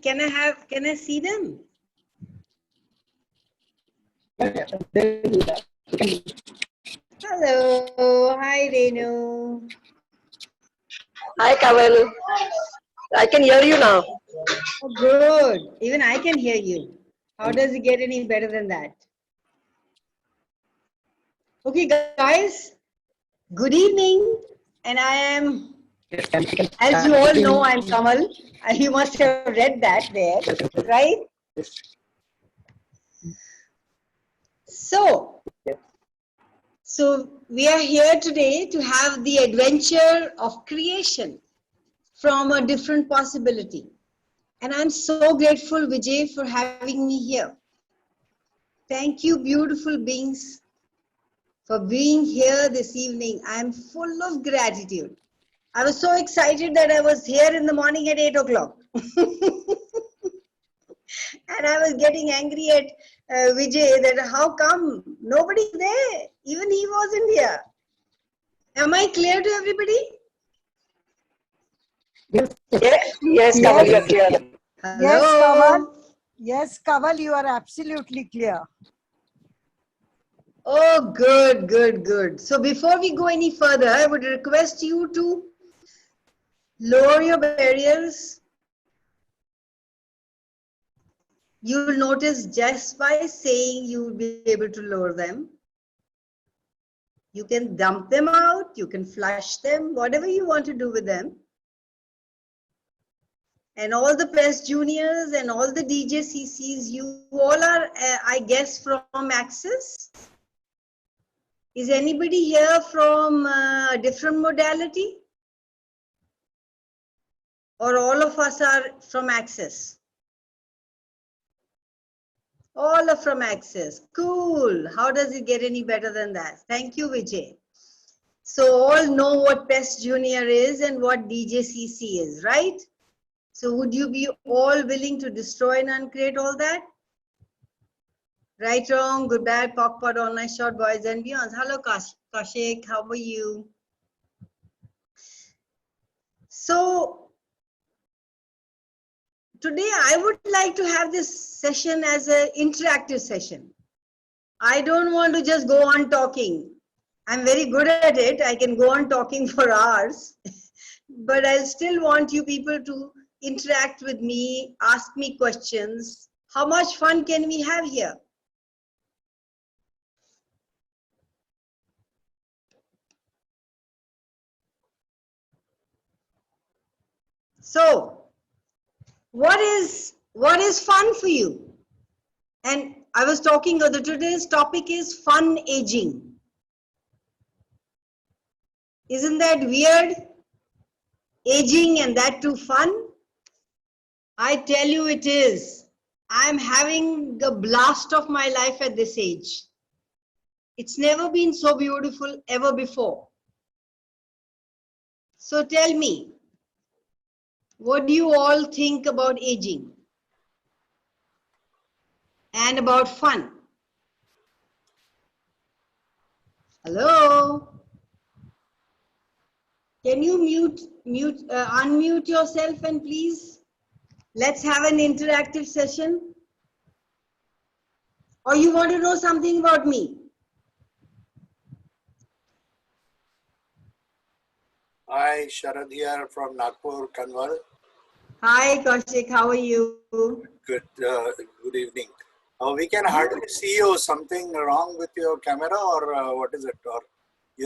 can I see them? Hello, hi Renu. Hi, Kamal. I can hear you now. Oh, good. Even I can hear you. How does it get any better than that? Okay, guys. Good evening, and I am, as you all know, I'm Kamal. You must have read that there, right? So we are here today to have the adventure of creation from a different possibility. And I'm so grateful, Vijay, for having me here. Thank you, beautiful beings, for being here this evening. I'm full of gratitude. I was so excited that I was here in the morning at 8 o'clock. And I was getting angry at Vijay that how come nobody's there? Even he wasn't here. Am I clear to everybody? Yes, Kamal, you're clear. Hello? Yes, Kamal. Yes, Kamal, you are absolutely clear. Oh, good, good, good. So before we go any further, I would request you to lower your barriers. You'll notice just by saying you will be able to lower them. You can dump them out, you can flush them, whatever you want to do with them. And all the press juniors and all the DJ CCs, you all are, I guess, from Axis. Is anybody here from a different modality? Or all of us are from Axis? All are from Axis. Cool. How does it get any better than that? Thank you, Vijay. So all know what PES Junior is and what DJCC is, right? So would you be all willing to destroy and uncreate all that? Right, wrong, good, bad, POC, POD, online, short, boys and beyonds. Hello, Kaushik, how are you? So today I would like to have this session as an interactive session. I don't want to just go on talking. I'm very good at it. I can go on talking for hours, but I still want you people to interact with me, ask me questions. How much fun can we have here? So, what is fun for you? And I was talking, today's topic is fun aging. Isn't that weird? Aging and that too fun? I tell you it is. I'm having the blast of my life at this age. It's never been so beautiful ever before. So tell me, what do you all think about aging? And about fun? Hello? Can you unmute yourself and please, let's have an interactive session? Or you want to know something about me? Hi, Sharad here from Nagpur, Kanwal. Hi, Kaushik, how are you? Good evening. We can hardly see you. Something wrong with your camera, or what is it? Or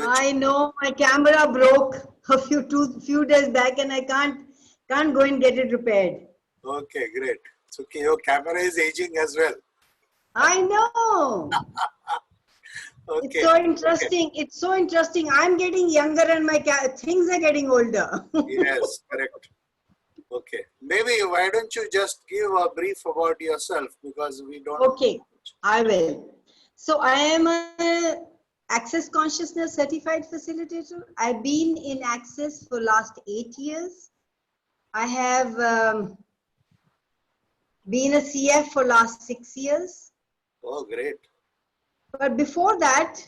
I know my camera broke a few days back, and I can't go and get it repaired. Okay, great. So your camera is aging as well. I know. Okay. It's so interesting. Okay. It's so interesting. I'm getting younger, and my things are getting older. Yes, correct. Okay. Maybe why don't you just give a brief about yourself, because we don't. Okay, I will. So I am a Access Consciousness Certified Facilitator. I've been in Access for last 8 years. I have been a CF for last 6 years. Oh, great. But before that,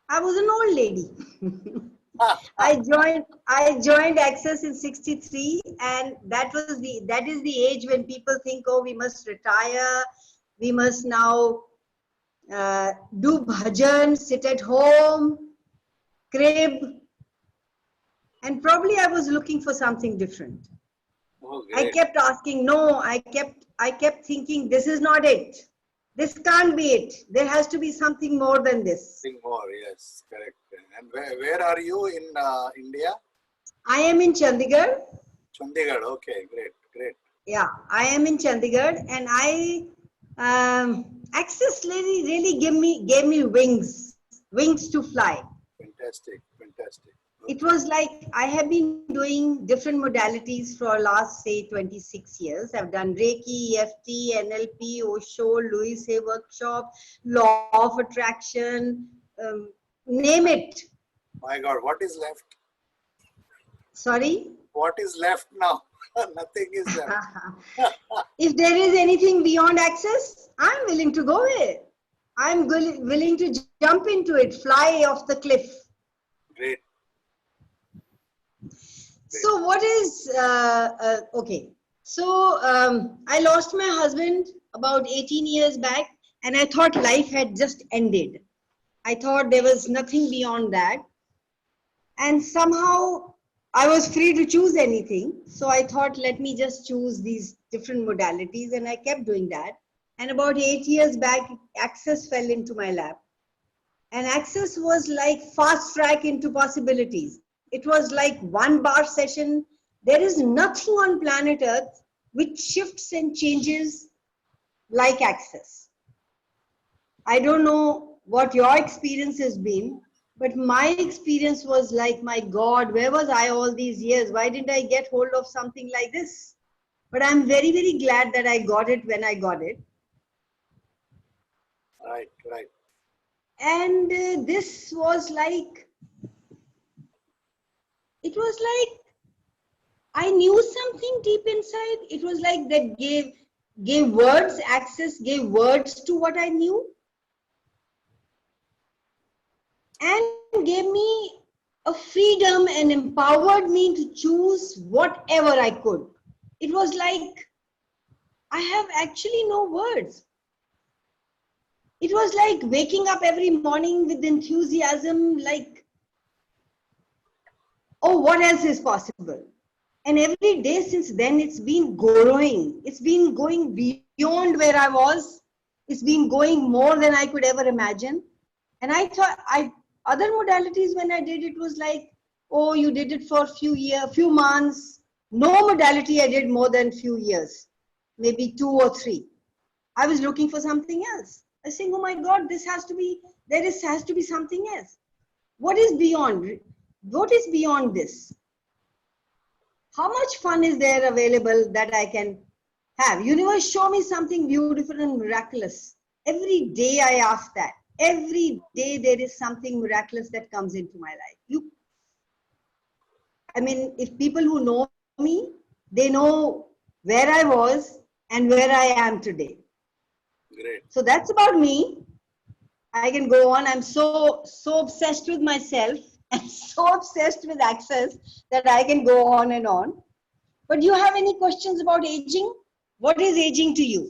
I was an old lady. I joined Access in 63, and that is the age when people think, oh, we must retire, we must now do bhajan, sit at home, crib, and probably I was looking for something different. Oh, I great. kept asking, no, I kept thinking, this is not it. This can't be it. There has to be something more than this. Something more, yes, correct. And where are you in India? I am in Chandigarh. Chandigarh. Okay, great, great. Yeah, I am in Chandigarh, and Access really gave me wings to fly. Fantastic, fantastic. It Okay. was like I have been doing different modalities for last say 26 years. I've done Reiki, EFT, NLP, Osho, Louis Hay workshop, Law of Attraction, name it. My God, what is left? Sorry. What is left now? Nothing is left. If there is anything beyond Access, I'm willing to go there. I'm willing to jump into it, fly off the cliff. Great. So what is, okay. So I lost my husband about 18 years back, and I thought life had just ended. I thought there was nothing beyond that. And somehow I was free to choose anything. So I thought, let me just choose these different modalities, and I kept doing that. And about 8 years back, Access fell into my lap. And Access was like fast track into possibilities. It was like 1 bar session. There is nothing on planet Earth which shifts and changes like Access. I don't know what your experience has been, but my experience was like, my God, where was I all these years? Why didn't I get hold of something like this? But I'm very, very glad that I got it when I got it. Right, right. And this was like, it was like, I knew something deep inside. It was like that gave words, Access gave words to what I knew, and gave me a freedom and empowered me to choose whatever I could. It was like I have actually no words. It was like waking up every morning with enthusiasm, like, oh, what else is possible? And every day since then, it's been growing. It's been going beyond where I was. It's been going more than I could ever imagine. And I thought, other modalities when I did it was like, oh, you did it for a few months. No modality I did more than few years, maybe 2 or 3. I was looking for something else. I was saying, oh my God, has to be something else. What is beyond? What is beyond this? How much fun is there available that I can have? Universe, show me something beautiful and miraculous. Every day I ask that. Every day there is something miraculous that comes into my life. I mean, if people who know me, they know where I was and where I am today. Great. So that's about me. I can go on. I'm so obsessed with myself and so obsessed with Access that I can go on and on. But do you have any questions about aging? What is aging to you?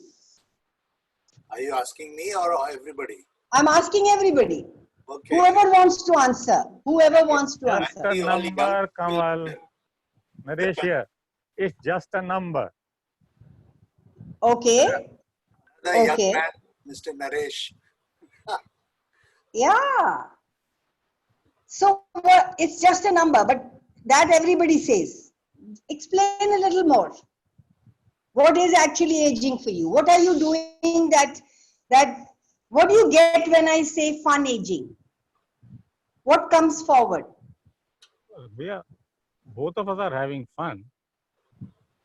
Are you asking me or everybody? I'm asking everybody. Okay. Whoever wants to answer. Whoever wants to Just answer. a The only young number, people Kamal. there. Naresh here. It's just a number. Okay. The young Okay. man, Mr. Naresh. Yeah. So it's just a number, but that everybody says. Explain a little more. What is actually aging for you? What are you doing what do you get when I say fun aging? What comes forward? Both of us are having fun.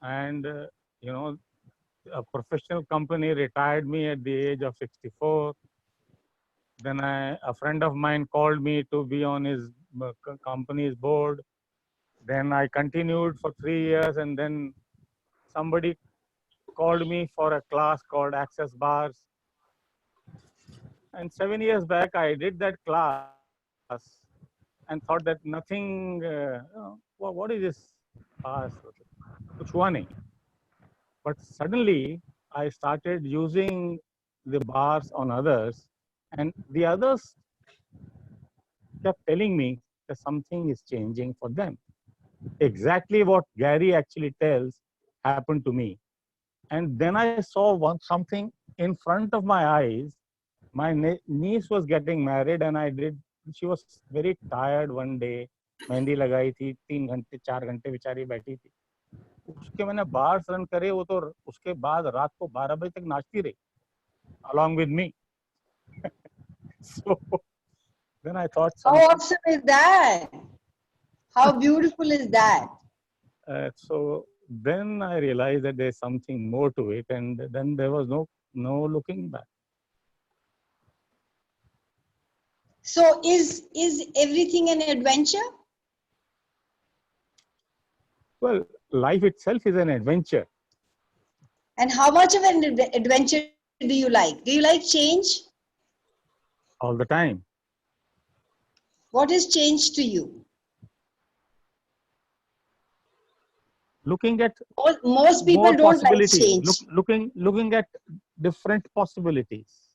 And, a professional company retired me at the age of 64. Then a friend of mine called me to be on his company's board. Then I continued for 3 years, and then somebody called me for a class called Access Bars. And 7 years back, I did that class. and thought that nothing, what is this bars? Kuch hua nahi. But suddenly I started using the bars on others, and the others kept telling me that something is changing for them. Exactly what Gary actually tells happened to me. And then I saw something in front of my eyes. My niece was getting married, and she was very tired one day. Mehndi लगाई थी 3 घंटे 4 घंटे बेचारी बैठी थी. उसके मैंने bars run करे, वो तो उसके बाद रात को 12 बजे तक नाचती रही along with me. So then I thought How something, awesome is that? How beautiful is that? so then I realized that there's something more to it, and then there was no looking back. So is everything an adventure? Well, life itself is an adventure. And how much of an adventure do you like? Do you like change? All the time. What is change to you? Looking at Most people more don't like possibilities. change. Looking at different possibilities.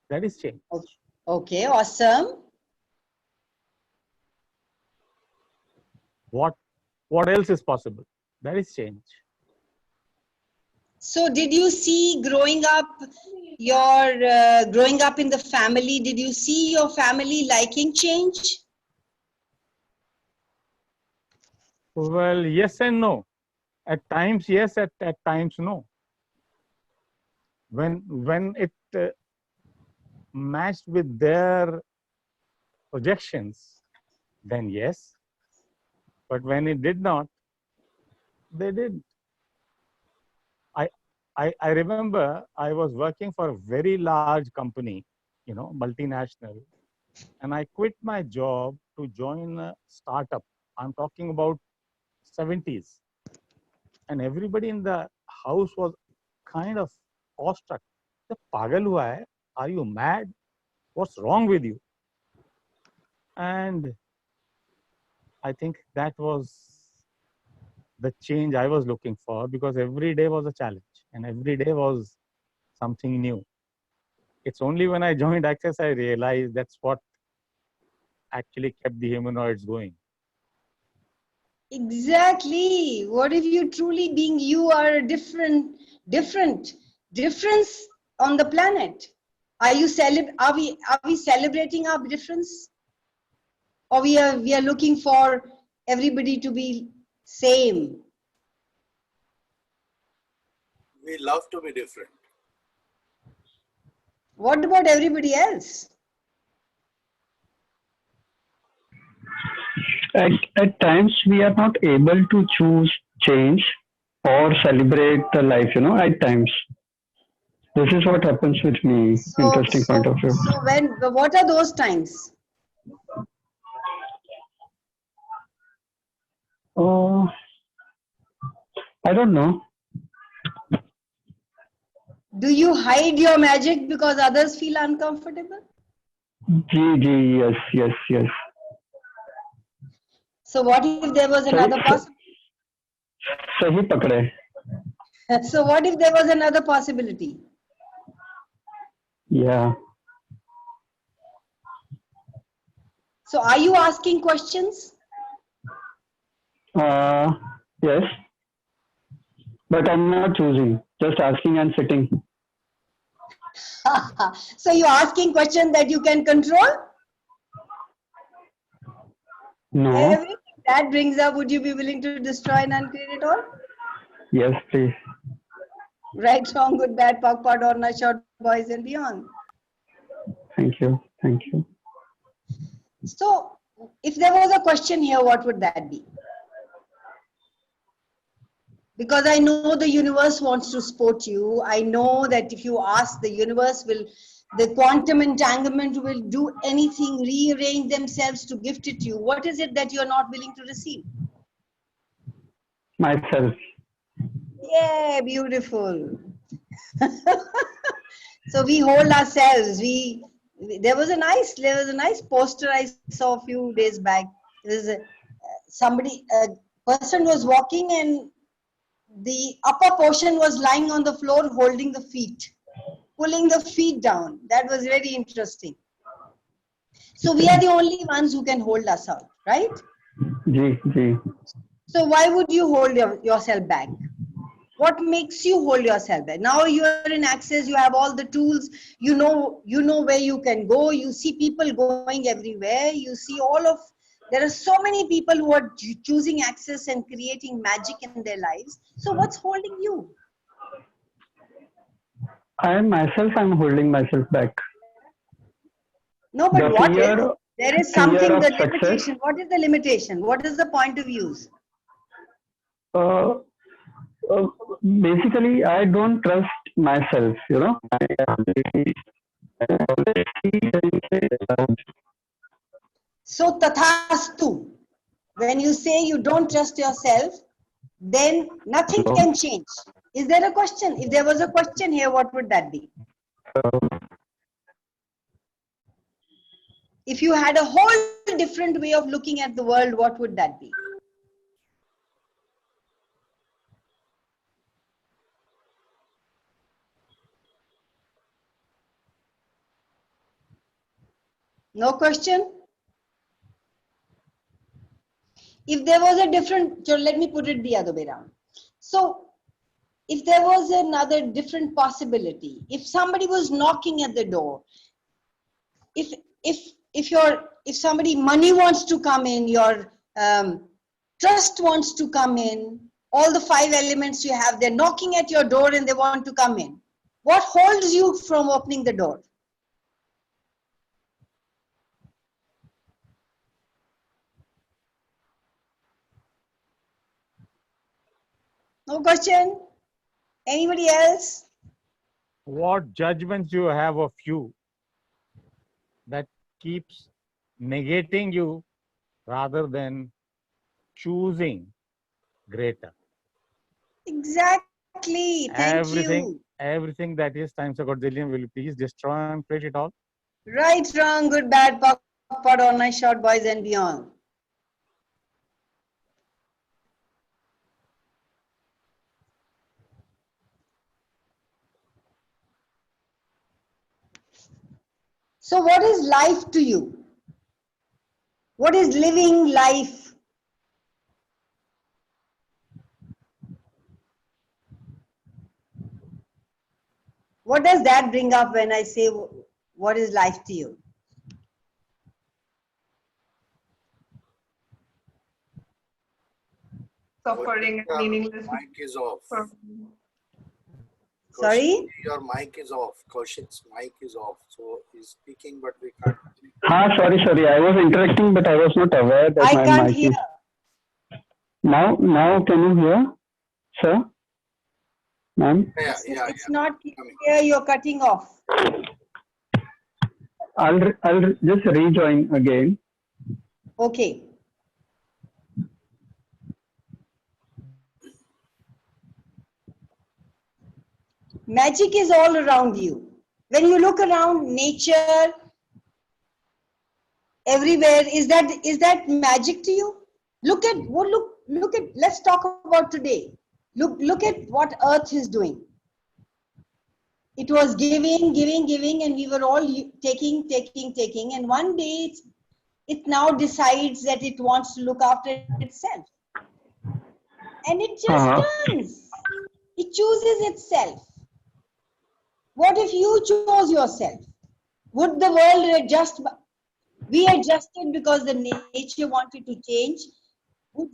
That is change. Okay, awesome. What else is possible? That is change. So did you see growing up in the family, did you see your family liking change? Well, yes and no. At times, yes. At times, no. When it matched with their projections, then yes. But when it did not, they didn't. I remember I was working for a very large company, multinational, and I quit my job to join a startup. I'm talking about 70s. And everybody in the house was kind of awestruck. Pagal hua hai? Are you mad? What's wrong with you? And I think that was the change I was looking for, because every day was a challenge and every day was something new. It's only when I joined Access I realized that's what actually kept the humanoids going. Exactly. What if you truly being you are a difference on the planet? Are we celebrating our difference? Or we are looking for everybody to be same? We love to be different. What about everybody else? At times we are not able to choose change or celebrate the life, at times. This is what happens with me. Interesting point of view. So what are those times? Oh, I don't know. Do you hide your magic because others feel uncomfortable? Yes. So what if there was another possibility? Sahi pakde. So what if there was another possibility? Yeah. So are you asking questions? Yes. But I'm not choosing, just asking and sitting. So you're asking questions that you can control? No. Everything that brings up, would you be willing to destroy and uncreate it all? Yes, please. Right, wrong, good, bad, pok, pot, or not, short, boys and beyond. Thank you. So if there was a question here, what would that be? Because I know the universe wants to support you. I know that if you ask, the universe the quantum entanglement will do anything, rearrange themselves to gift it to you. What is it that you're not willing to receive? Myself. Yeah, beautiful. So we hold ourselves. We There was a nice poster I saw a few days back. There was a person was walking and the upper portion was lying on the floor holding the feet, pulling the feet down. That was very interesting. So we are the only ones who can hold ourselves, right? Ji. So why would you hold yourself back? What makes you hold yourself back? Now you are in Access, you have all the tools, you know where you can go, you see people going everywhere, you see there are so many people who are choosing Access and creating magic in their lives. So what's holding you? I'm holding myself back. No, but The what fear, is? There is fear something, of the success. limitation. What is the limitation? What is the point of use? Basically, I don't trust myself, you know. So tathastu. When you say you don't trust yourself, then nothing can change. Is there a question? If there was a question here, what would that be? If you had a whole different way of looking at the world, what would that be? No question? If there was a different, so let me put it the other way around. So if there was another different possibility, if somebody was knocking at the door, if somebody, money wants to come in, your trust wants to come in, all the 5 elements you have, they're knocking at your door and they want to come in. What holds you from opening the door? No question? Anybody else? What judgments you have of you that keeps negating you rather than choosing greater? Exactly. Thank you. Everything that is times a godzillion, will you please destroy and create it all? Right, wrong, good, bad, POC, POD, online, short, boys and beyond. So what is life to you? What is living life? What does that bring up when I say, what is life to you? Suffering and meaningless. Mic is off. Sorry? Your mic is off. Kaushik's mic is off. So he's speaking, but we can't. Sorry. I was interacting, but I was not aware that I my can't mic hear. is. Now can you hear, sir? Ma'am? It's not clear, you're cutting off. I'll just rejoin again. Okay. Magic is all around you. When you look around nature, everywhere, is that magic to you? Look at, let's talk about today. Look at what Earth is doing. It was giving, and we were all taking. And one day it now decides that it wants to look after itself. And it just turns. It chooses itself. What if you chose yourself? Would the world adjust? We adjusted because the nature wanted to change. Would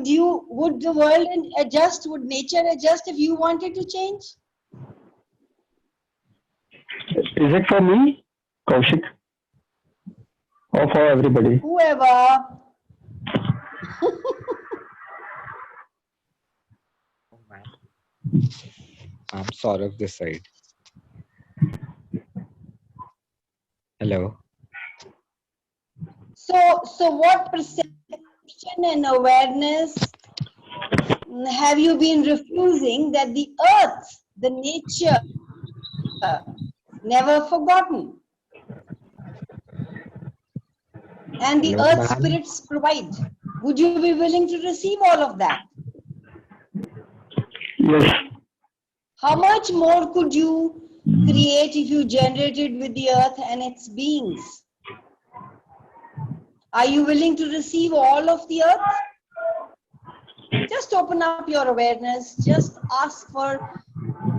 the world adjust? Would nature adjust if you wanted to change? Is it for me, Kaushik? Or for everybody? Whoever. I'm Saurav this side. Hello. So what perception and awareness have you been refusing that the earth, the nature, never forgotten? and the Hello, earth ma'am. spirits provide. Would you be willing to receive all of that? Yes. How much more could you create if you generated with the earth and its beings? Are you willing to receive all of the earth? Just open up your awareness, just ask for,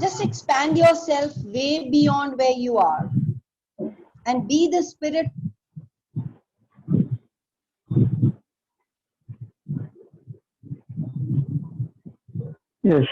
just expand yourself way beyond where you are and be the spirit. Yes.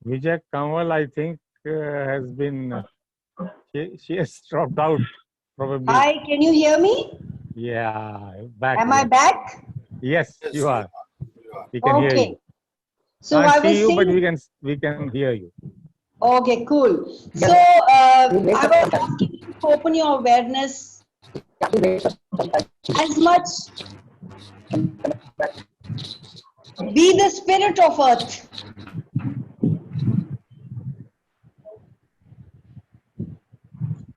Vijay Kanwal, I think, has been, she has dropped out, probably. Hi, can you hear me? Yeah, back. Am I again. back? Yes, Yes, you are. you are. We can hear Okay. you. So Can't I see was you, but saying, we can hear you. okay, cool. So I was asking you to open your awareness as much. Be the spirit of earth.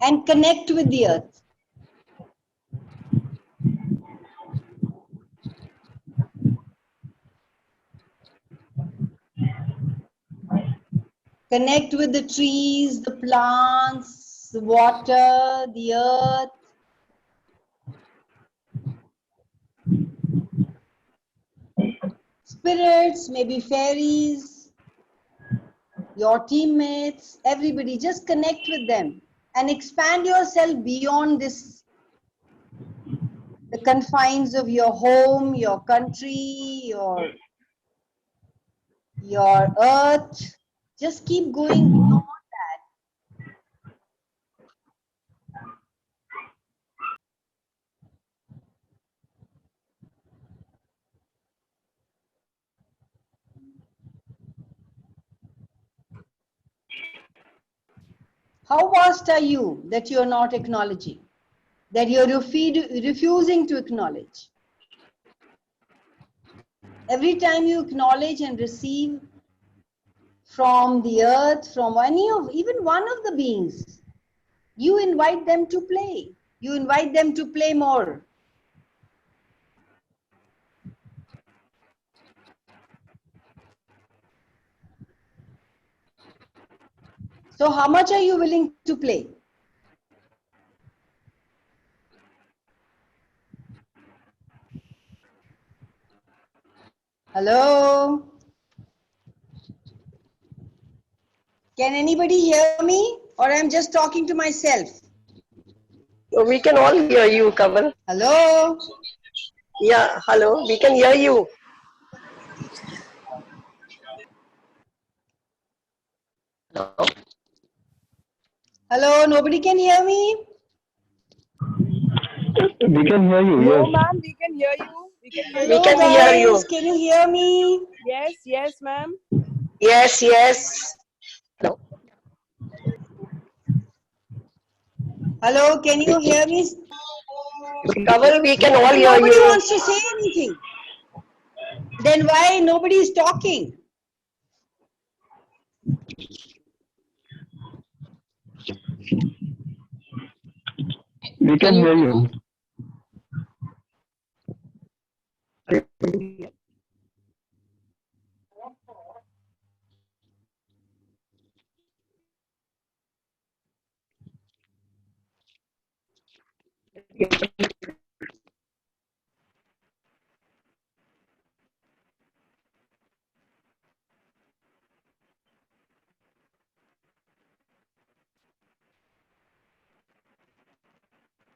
And connect with the earth. Connect with the trees, the plants, the water, the earth. Spirits, maybe fairies, your teammates, everybody, just connect with them and expand yourself beyond this, the confines of your home, your country, your earth. Just keep going beyond that. How vast are you that you're not acknowledging? That you're refusing to acknowledge? Every time you acknowledge and receive from the earth, from even one of the beings, you invite them to play. You invite them to play more. So how much are you willing to play? Hello? Can anybody hear me? Or I'm just talking to myself? We can all hear you, Kamal. Hello? Yeah, hello. We can hear you. Hello? Nobody can hear me? We can hear you. No, Yes. ma'am, we can hear you. We can hear We Hello you. can hear you. guys, can you hear me? Yes, yes, ma'am. Yes, yes. No. Hello, can you hear me? Kamal, we can all hear Nobody you. wants to say anything. Then why nobody is talking? We can hear you.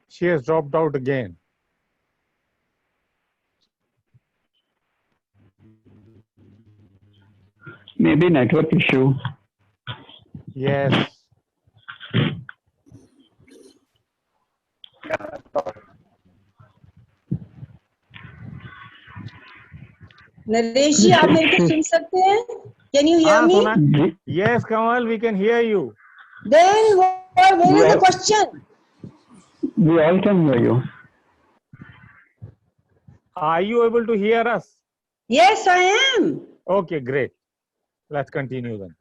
She has dropped out again. Maybe network issue. Yes. Naresh जी आप मेरे को सुन सकते हैं? Can you hear हाँ me? सुना. Yes, Kamal, we can hear you. Then where is the question? We all can hear you. Are you able to hear us? Yes, I am. Okay, great. Let's continue then.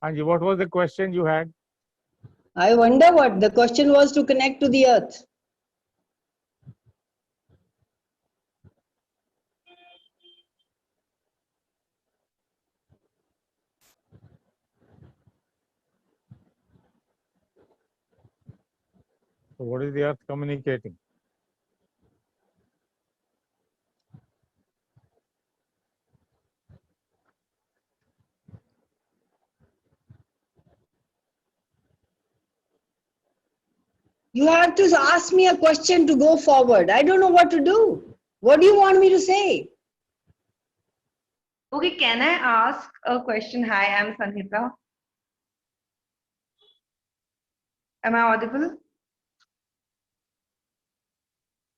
Anji, what was the question you had? I wonder what the question was to connect to the earth. So what is the earth communicating? You have to ask me a question to go forward. I don't know what to do. What do you want me to say? Okay, can I ask a question? Hi, I'm Sanhita. Am I audible?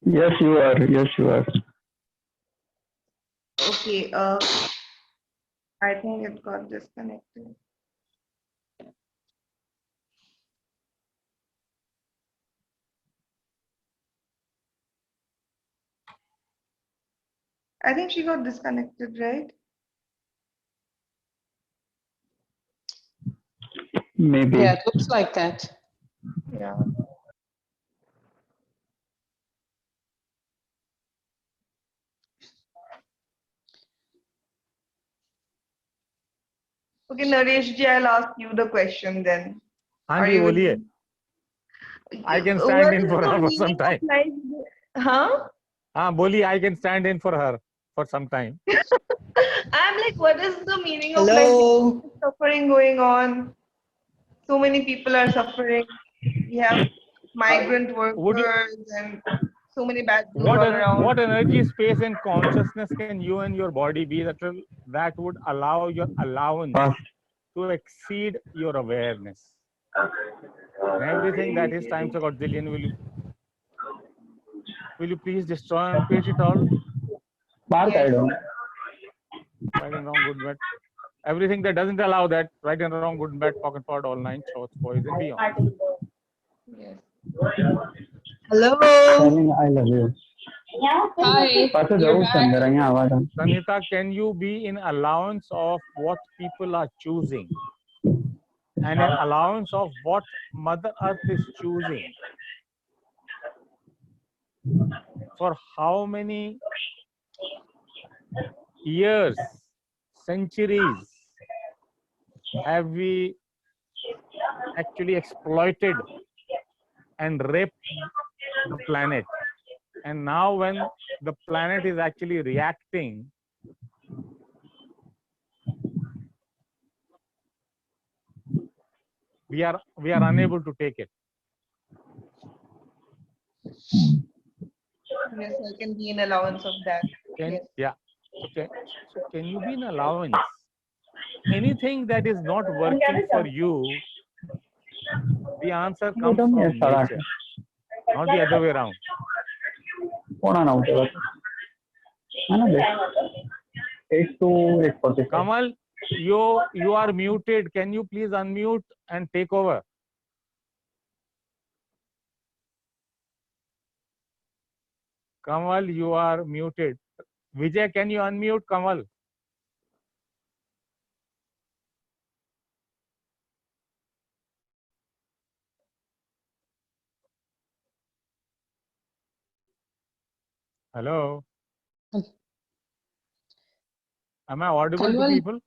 Yes, you are. Yes, you are. Okay, I think it got disconnected. I think she got disconnected, right? Maybe. Yeah, it looks like that. Yeah. Okay, Naresh ji, I'll ask you the question then. Are Anji, you with boliye. me? I can stand What in is for the her for some meaning of time. life? Huh? Boli, I can stand in for her for some time. I'm like, what is the meaning of life? Hello. Suffering going on. So many people are suffering. We have migrant Would you, workers and so many bad news all what around. energy, space, and consciousness can you and your body be that would allow your allowance to exceed your awareness? And everything that is times a godzillion, will you please destroy and repeat it all? Yes. Right and wrong, good and bad. Everything that doesn't allow that, right and wrong, good and bad, pocket part, all nine shorts, boys and beyond. Yes. Hello. Darling, I love you. Hi, पासे you're जाओ उसके back. अंदर आइए आवाज आ Sanhita, can you be in allowance of what people are choosing and in allowance of what Mother Earth is choosing? For how many years, centuries have we actually exploited and raped the planet? And now when the planet is actually reacting, we are unable to take it. Yes, I can be in allowance of that. Yes. Yeah. So can you be in allowance? Anything that is not working for you, the answer comes from nature, not the other way around. कौन आना उठेगा है ना देख 8 to 8:45 Kamal, you are muted. Can you please unmute and take over? Kamal, you are muted. Vijay, can you unmute Kamal? Hello. Am I audible to Kanwal, people?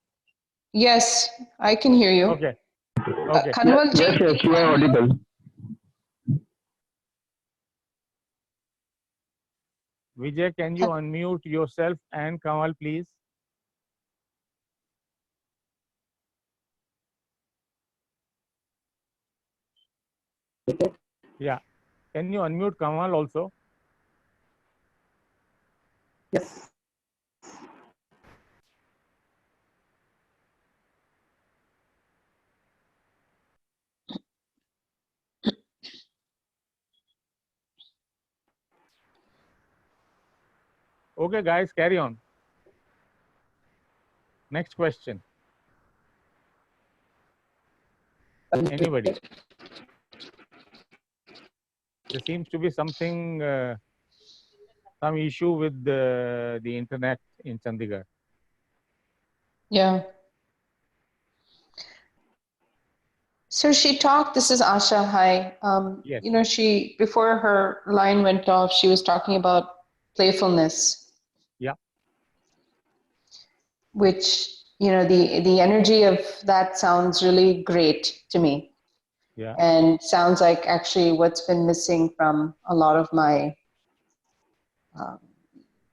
yes, I can hear you. Okay. Okay. Kanwal ji, yes yes you are audible Vijay, can you unmute yourself and Kamal, please? Yeah. Can you unmute Kamal also? yes Okay, guys, carry on. Next question. Anybody? There seems to be something, some issue with the internet in Chandigarh. Yeah. So she talked, this is Asha, hi. Yes. You know, she, before her line went off, she was talking about playfulness. Yeah. Which, you know, the energy of that sounds really great to me. Yeah. And sounds like actually what's been missing from a lot of my,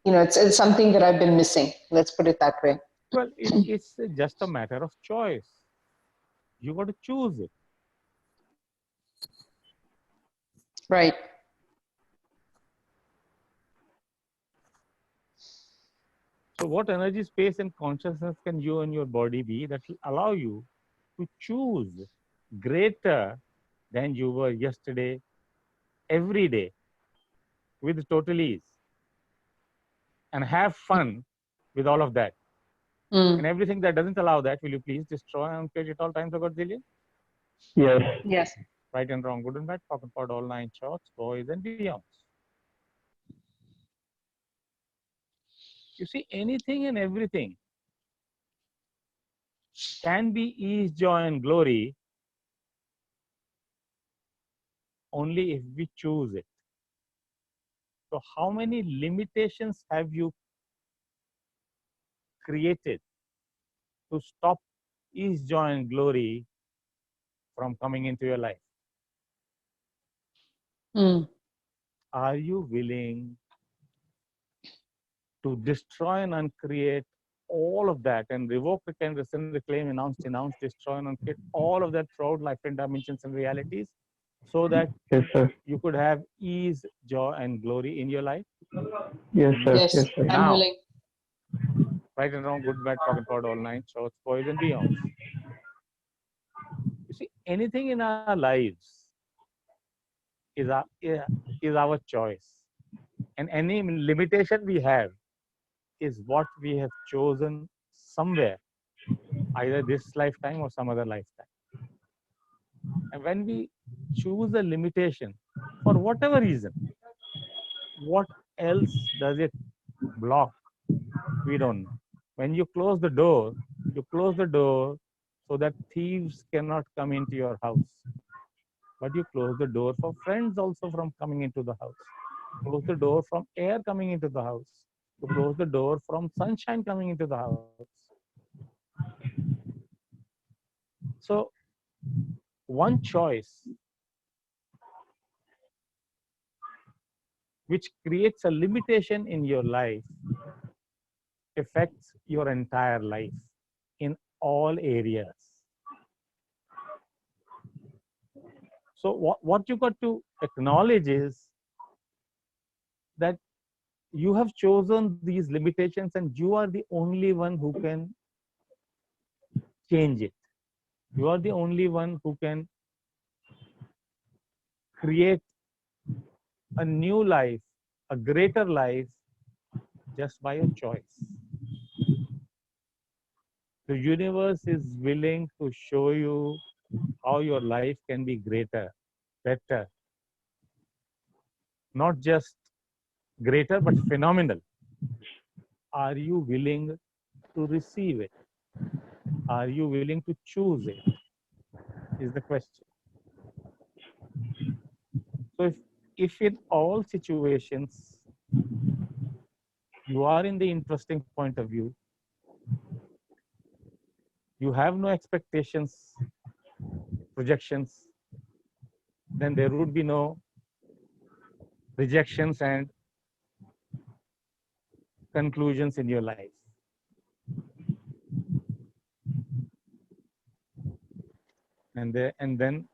you know, it's something that I've been missing. Let's put it that way. Well, it's just a matter of choice. You got to choose it. Right. So what energy, space, and consciousness can you and your body be that will allow you to choose greater than you were yesterday, every day, with total ease, and have fun with all of that? And everything that doesn't allow that, will you please destroy and create at all times of Godzillion? Yes. Yes. Right and wrong, good and bad, talk about all 9 shorts, boys and beyonds. You see, anything and everything can be ease, joy, and glory only if we choose it. So how many limitations have you created to stop ease, joy, and glory from coming into your life? Are you willing to destroy and uncreate all of that and revoke, reclaim, rescind, reclaim, announce, denounce, destroy, and uncreate all of that throughout lifetime dimensions and realities, so that Yes, sir. you could have ease, joy, and glory in your life? Yes, sir. Yes, Yes, sir. I'm Now, willing. right and wrong, good, bad, talking about all 9 shorts, boys and beyonds. You see, anything in our lives is our choice, and any limitation we have is what we have chosen somewhere, either this lifetime or some other lifetime. And when we choose a limitation, for whatever reason, what else does it block? We don't know. When you close the door so that thieves cannot come into your house. But you close the door for friends also from coming into the house. Close the door from air coming into the house. You close the door from sunshine coming into the house. So one choice which creates a limitation in your life affects your entire life in all areas. So what you got to acknowledge is that you have chosen these limitations and you are the only one who can change it. You are the only one who can create a new life, a greater life, just by your choice. The universe is willing to show you how your life can be greater, better. Not just greater, but phenomenal. Are you willing to receive it? Are you willing to choose it? Is the question. So if in all situations you are in the interesting point of view, you have no expectations, projections, then there would be no rejections and conclusions in your life. And then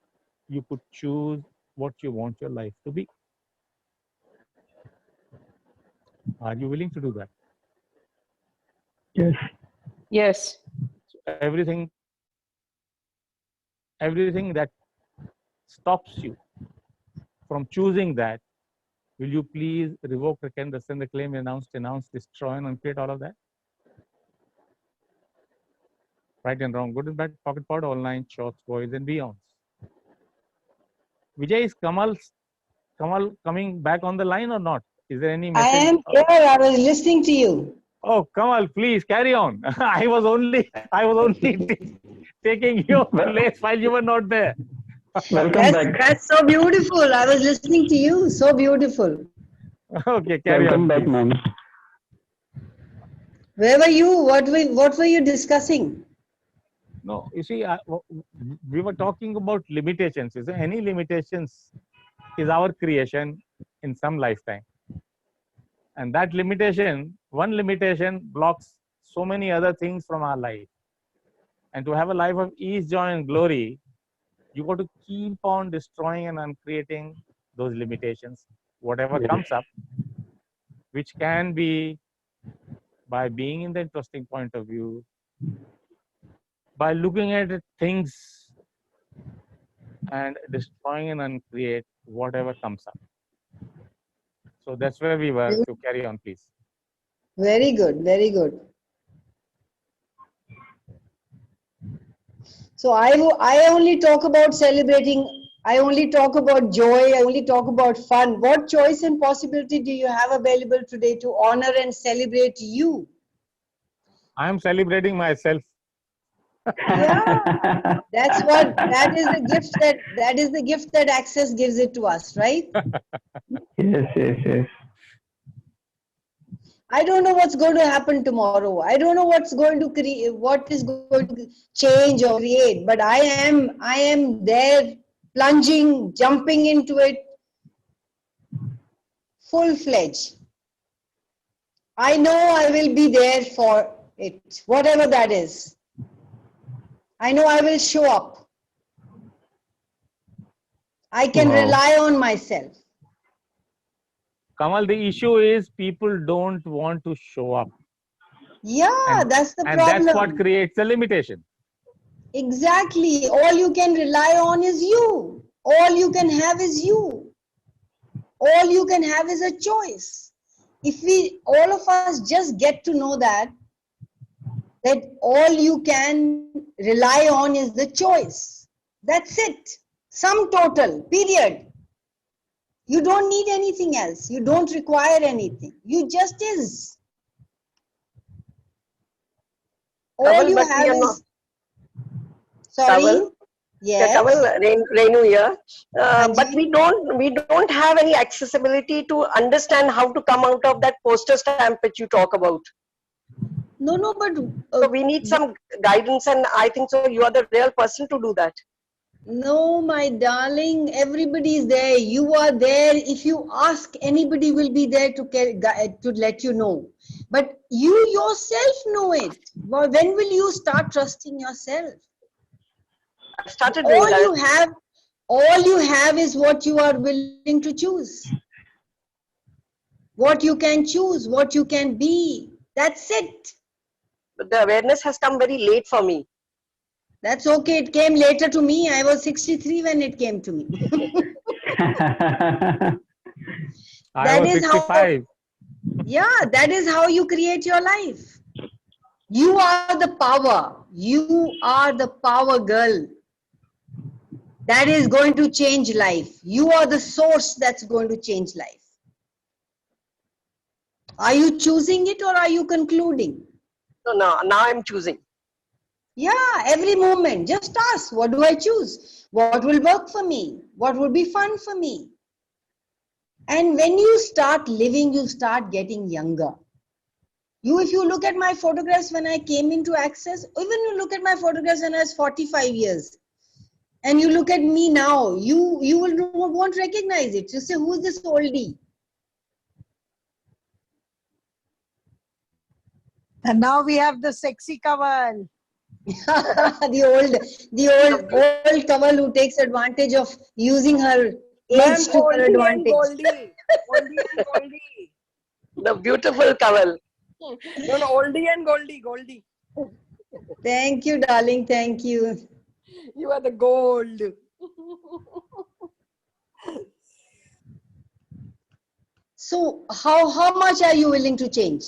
you could choose what you want your life to be. Are you willing to do that? Yes. Yes. So everything that stops you from choosing that Will you please revoke, recant, rescind the claim, announce, destroy, and uncreate all of that? Right and wrong, good and bad, pocket pod, online, shorts, boys, and beyonds. Vijay, is Kamal coming back on the line or not? Is there any I message? am here. I was listening to you. Oh, Kamal, please carry on. I was only taking your place while you were not there. Welcome back. That's so beautiful. I was listening to you. So beautiful. Okay, carry Welcome on, back, please. ma'am. Where were you? What were you discussing? No, you see, we were talking about limitations. Is there any limitations is our creation in some lifetime? And that limitation, one limitation blocks so many other things from our life. And to have a life of ease, joy, and glory, you got to keep on destroying and uncreating those limitations, whatever Yes. comes up, which can be by being in the interesting point of view, by looking at things and destroying and uncreate whatever comes up. So that's where we were. So carry on, please. Very good. Very good. So I only talk about celebrating. I only talk about joy. I only talk about fun. What choice and possibility do you have available today to honor and celebrate you? I am celebrating myself. Yeah, that is the gift that Access gives it to us, right? Yes. I don't know what's going to happen tomorrow. I don't know what's going to create, what is going to change or create, but I am there plunging, jumping into it full-fledged. I know I will be there for it, whatever that is. I know I will show up. I can rely on myself. Kamal, the issue is people don't want to show up. Yeah, that's the problem. And that's what creates the limitation. Exactly. All you can rely on is you. All you can have is you. All you can have is a choice. If all of us just get to know that all you can rely on is the choice. That's it. Sum total, period. You don't need anything else. You don't require anything. You just is. All you have is... Sorry? Kamal? Yes. Yeah, Kamal, Renu here. But we don't have any accessibility to understand how to come out of that poster stamp which you talk about. No, but... so we need some guidance, and I think so you are the real person to do that. No, my darling, everybody is there. You are there. If you ask, anybody will be there to let you know. But you yourself know it. Well, when will you start trusting yourself? I've started doing that. All you have is what you are willing to choose. What you can choose, what you can be. That's it. But the awareness has come very late for me. That's okay. It came later to me. I was 63 when it came to me. I was 65. That is how you create your life. You are the power. You are the power, girl. That is going to change life. You are the source that's going to change life. Are you choosing it or are you concluding? No, now I'm choosing. Yeah, every moment. Just ask, what do I choose? What will work for me? What will be fun for me? And when you start living, you start getting younger. If you look at my photographs when I came into Access, even you look at my photographs when I was 45 years, and you look at me now, you won't recognize it. You say, who's this oldie? And now we have the sexy Kamal. the old Kamal who takes advantage of using her age to her advantage. Oldie and Goldie. The beautiful Kamal. No, oldie and Goldie. Thank you, darling. Thank you. You are the gold. So how much are you willing to change?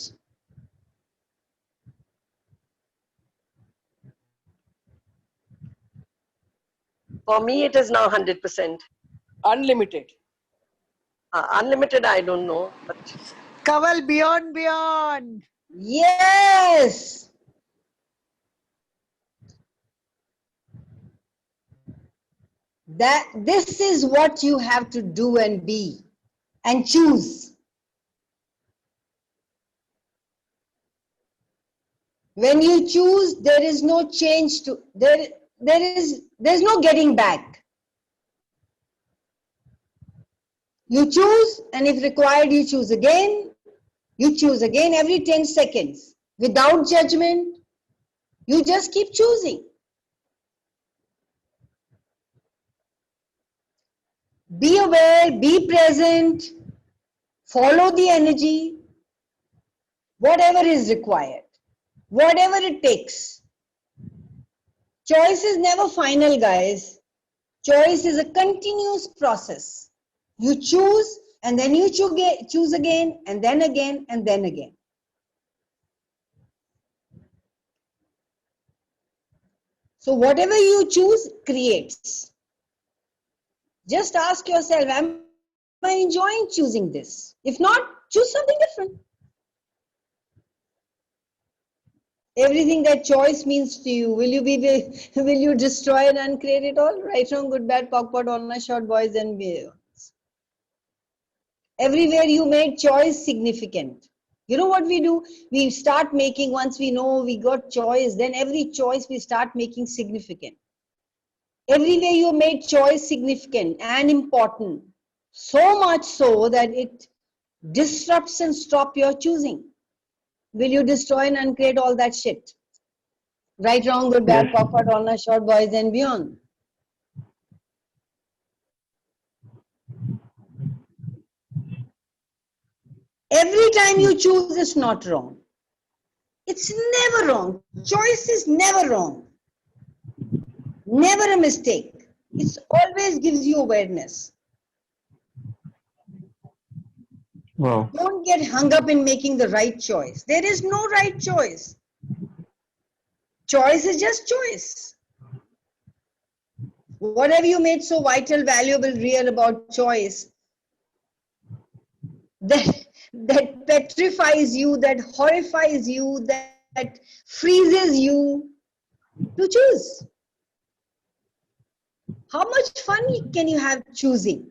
For me, it is now 100%. Unlimited. Unlimited, I don't know, but Kaval, beyond. Yes. This is what you have to do and be and choose. When you choose, there is no change to there's no getting back. You choose, and if required, you choose again. You choose again every 10 seconds without judgment. You just keep choosing. Be aware, be present, follow the energy, whatever is required, whatever it takes. Choice is never final, guys. Choice is a continuous process. You choose, and then you choose again, and then again, and then again. So whatever you choose creates. Just ask yourself, am I enjoying choosing this? If not, choose something different. Everything that choice means to you, will you destroy and uncreate it all? Right, wrong, good, bad, POC, POD, all nice, short, boys and beyonds. Everywhere you make choice significant. You know what we do? We start making, once we know we got choice, then every choice we start making significant. Everywhere you made choice significant and important, so much so that it disrupts and stop your choosing. Will you destroy and uncreate all that shit? Right, wrong, good, bad, POC, POD, all nice, short, boys and beyond. Every time you choose, it's not wrong. It's never wrong. Choice is never wrong. Never a mistake. It always gives you awareness. Wow. Don't get hung up in making the right choice. There is no right choice. Choice is just choice. Whatever you made so vital, valuable, real about choice, that petrifies you, that horrifies you, that freezes you to choose. How much fun can you have choosing?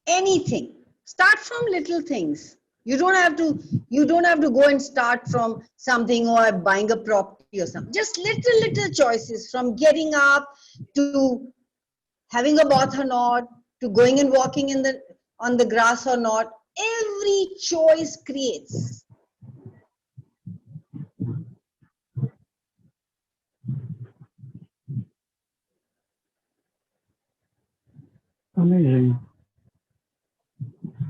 Anything. Start from little things. You don't have to go and start from something or buying a property or something. Just little choices, from getting up to having a bath or not, to going and walking on the grass or not. Every choice creates. Amazing.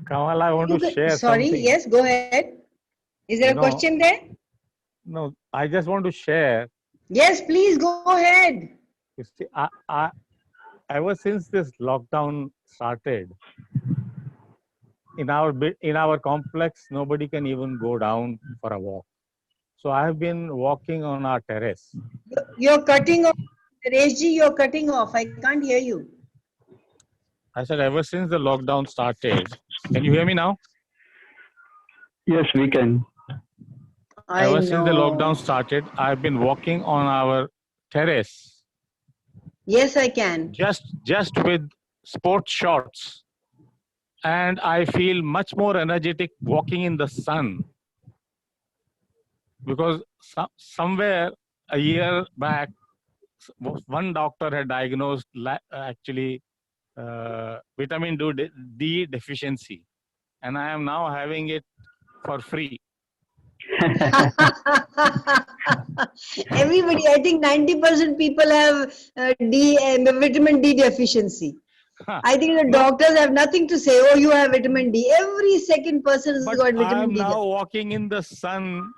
Kamal, I want to share Sorry, something. yes, go ahead. Is there a question there? No, I just want to share. Yes, please go ahead. You see, ever since this lockdown started, in our complex, nobody can even go down for a walk. So I have been walking on our terrace. You're cutting off. Reshji, you're cutting off. I can't hear you. I said, ever since the lockdown started, can you hear me now? Yes, we can. Ever since the lockdown started, I've been walking on our terrace. Yes, I can. Just with sports shorts. And I feel much more energetic walking in the sun. Because somewhere a year back, one doctor had diagnosed actually vitamin D deficiency. And I am now having it for free. Everybody, I think 90% people have vitamin D deficiency. I think the doctors have nothing to say. Oh, you have vitamin D. Every second person has got vitamin D. I'm now walking in the sun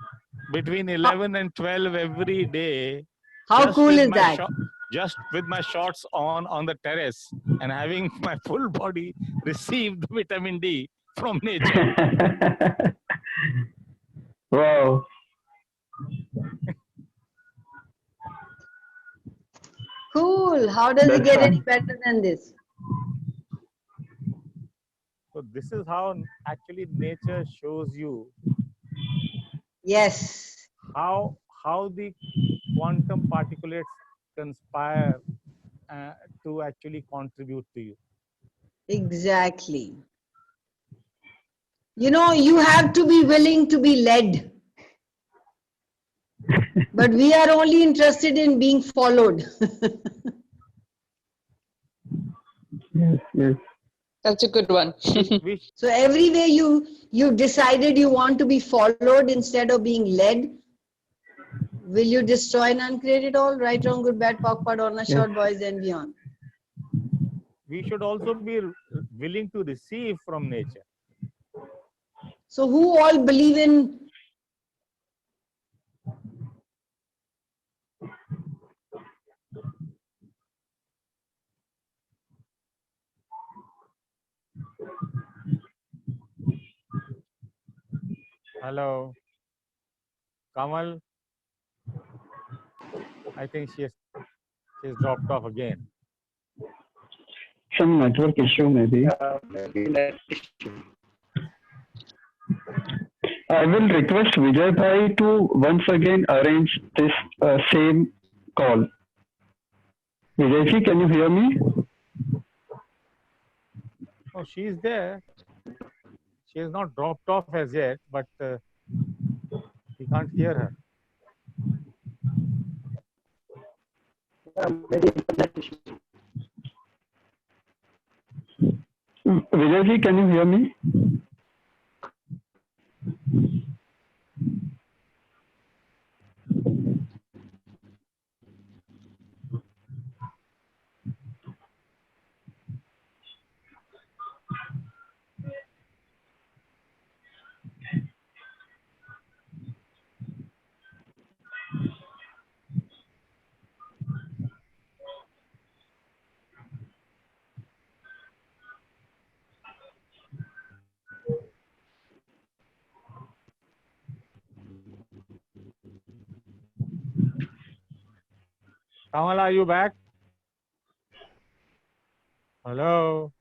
between 11 and 12 every day. How just cool with is my that? just with my shorts on the terrace and having my full body receive the vitamin D from nature. Wow. Cool. How does it That's get any fun. better than this? So this is how actually nature shows you Yes, how the quantum particulates conspire to actually contribute to you. exactly. You know, you have to be willing to be led. But we are only interested in being followed. Yes, yes. That's a good one. We So everywhere you decided you want to be followed instead of being led, will you destroy and uncreate it all? Right, wrong, good, bad, POC, POD, on a Yes. short, boys and beyond. we should also be willing to receive from nature. So who all believe in Hello, Kamal. I think she's dropped off again. Some network issue maybe. I will request Vijay Bhai to once again arrange this same call. Vijay ji, can you hear me? Oh, she's there. She has not dropped off as yet, but we can't hear her. Vijay ji, can you hear me? Kamal, are you back? Hello.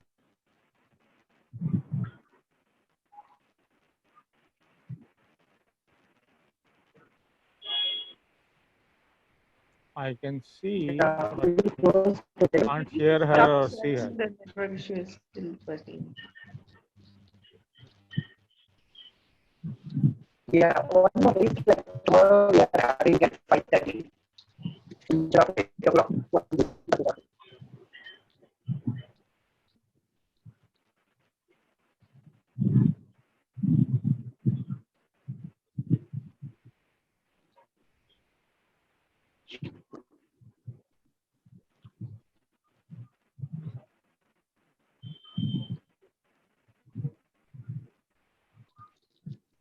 I can see, but can't hear her or see her. The network issue is still persisting. Yeah, one more week, like tomorrow we are having at 5:30.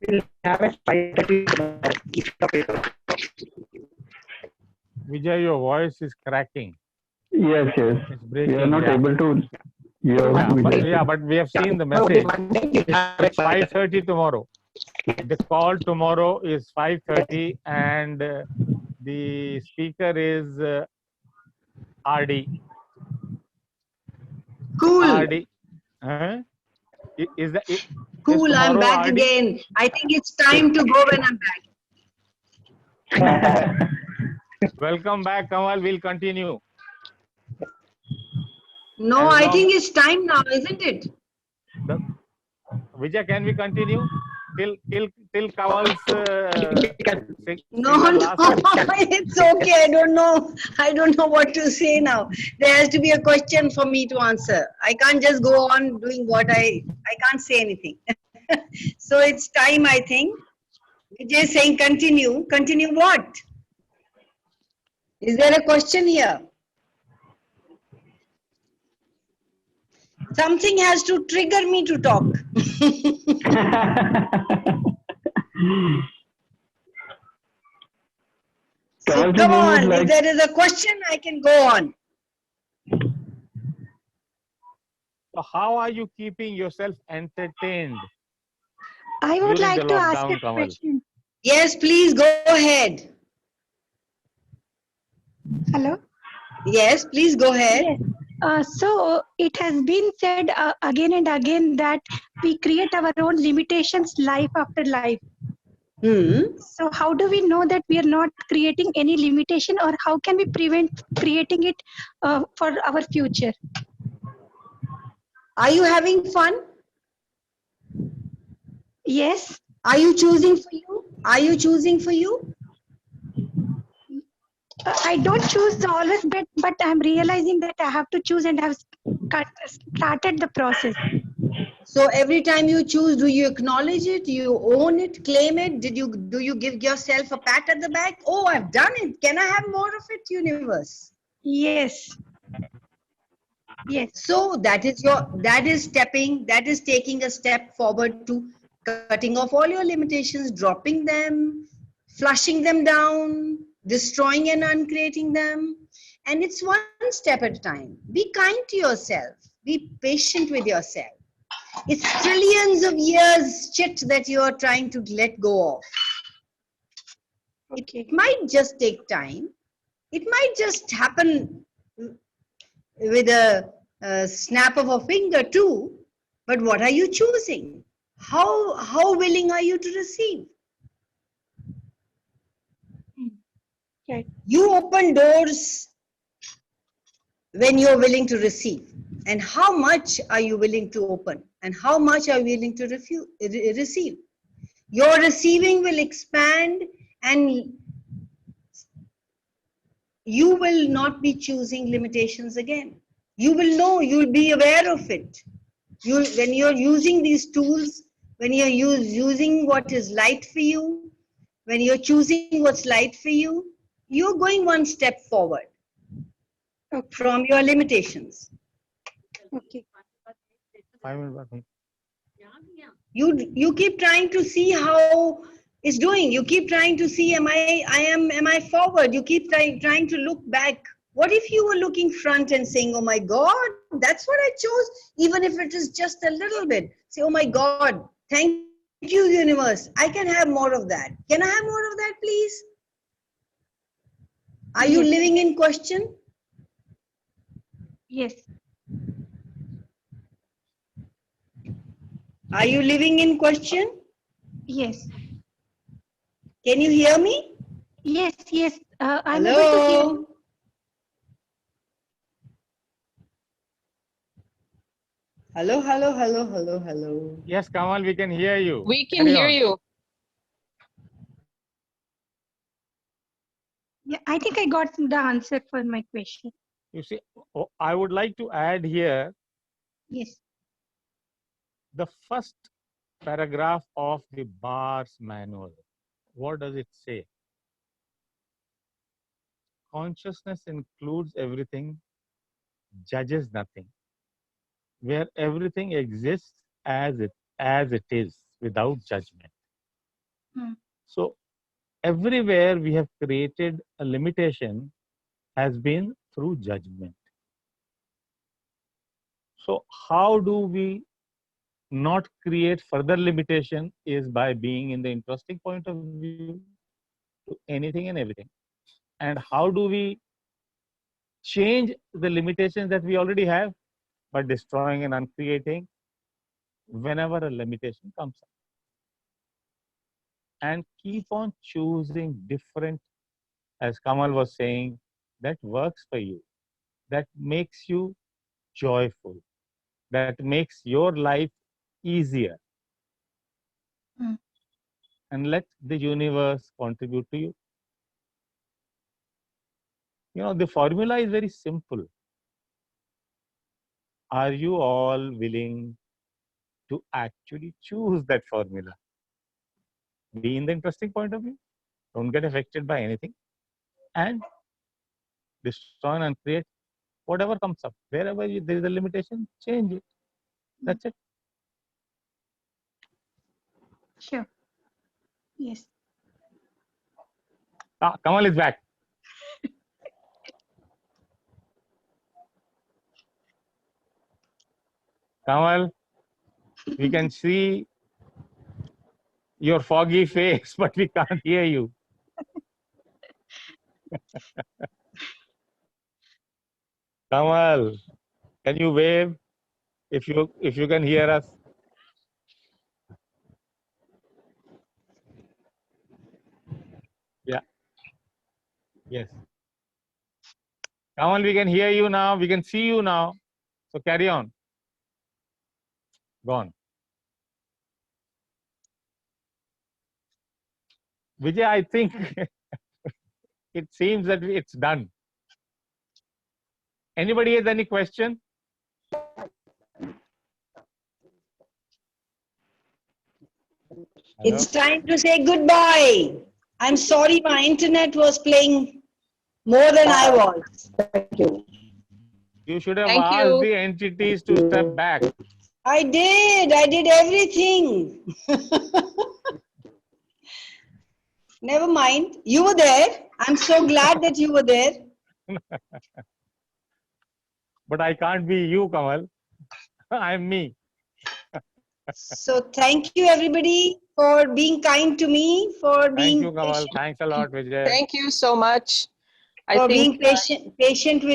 We'll have at 5:30 tomorrow. Vijay, your voice is cracking. Yes, yes. It's We breaking. are not Yeah. able to hear Vijay ji. But we have seen the message. It's 5:30 tomorrow. The call tomorrow is 5:30, and the speaker is RD. cool? RD. Huh? Is that is Cool, I'm tomorrow back RD? again. I think it's time to go when I'm back. Welcome back, Kamal. We'll continue. No, As I long- think it's time now, isn't it? Vijay, can we continue till Kamal's No, no, it's okay. I don't know what to say now. There has to be a question for me to answer. I can't just go on doing what I can't say anything. So it's time, I think. Vijay is saying continue. Continue what? Is there a question here? Something has to trigger me to talk. So Kamalji, come we would on, if like, there is a question, I can go on. So how are you keeping yourself entertained I would during the like to ask a lockdown, Kamal? question. Yes, please go ahead. Hello? Yes, please go ahead. Yes. So it has been said again and again that we create our own limitations life after life. So how do we know that we are not creating any limitation, or how can we prevent creating it for our future? Are you having fun? Yes. Are you choosing for you? Are you choosing for you? I don't choose always, but I'm realizing that I have to choose and have started the process. So every time you choose, do you acknowledge it? Do you own it, claim it? Do you give yourself a pat at the back? Oh, I've done it. Can I have more of it, universe? Yes. Yes. So that is taking a step forward to cutting off all your limitations, dropping them, flushing them down, destroying and uncreating them. And it's one step at a time. Be kind to yourself. Be patient with yourself. It's trillions of years shit that you are trying to let go of. Okay. It might just take time. It might just happen with a snap of a finger too. But what are you choosing? How willing are you to receive? Right. You open doors when you're willing to receive. And how much are you willing to open? And how much are you willing to receive? Your receiving will expand, and you will not be choosing limitations again. You will know, you'll be aware of it. When you're using these tools, when you're using what is light for you, when you're choosing what's light for you, you're going one step forward from your limitations. Okay. 5 minutes. You keep trying to see how it's doing. You keep trying to see, am I forward? You keep trying to look back. What if you were looking front and saying, oh my God, that's what I chose, even if it is just a little bit. Say, oh my God, thank you, universe. I can have more of that. Can I have more of that, please? Are you Yes. living in question? Yes. Are you living in question? Yes. Can you hear me? Yes. Yes. I'm able to hear you. Hello, hello, hello, hello, hello. Yes, Kamal, we can hear you. We can Carry hear on. you. Yeah, I think I got the answer for my question. You see, I would like to add here Yes. the first paragraph of the BARS manual. What does it say? Consciousness includes everything, judges nothing, where everything exists as it is without judgment. So everywhere we have created a limitation has been through judgment. So how do we not create further limitation is by being in the interesting point of view to anything and everything. And how do we change the limitations that we already have? By destroying and uncreating whenever a limitation comes up. And keep on choosing different, as Kamal was saying, that works for you, that makes you joyful, that makes your life easier. And let the universe contribute to you. You know, the formula is very simple. Are you all willing to actually choose that formula? Be in the interesting point of view. Don't get affected by anything. And destroy and create whatever comes up. Wherever there is a limitation, change it. That's it. Sure. Yes. Kamal is back. Kamal, we can see your foggy face, but we can't hear you. Kamal, can you wave if you can hear us? Yeah. Yes. Kamal, we can hear you now. We can see you now. So carry on. Go on. Vijay, I think it seems that it's done. Anybody has any question? Hello? It's time to say goodbye. I'm sorry my internet was playing more than I was. Thank you. You should have Thank asked you. the entities to step back. I did everything. Never mind. You were there. I'm so glad that you were there. But I can't be you, Kamal. I'm me. So thank you everybody for being kind to me, for Thank being you, Kamal. patient, Thanks a lot, Vijay. Thank you so much. I for think being patient with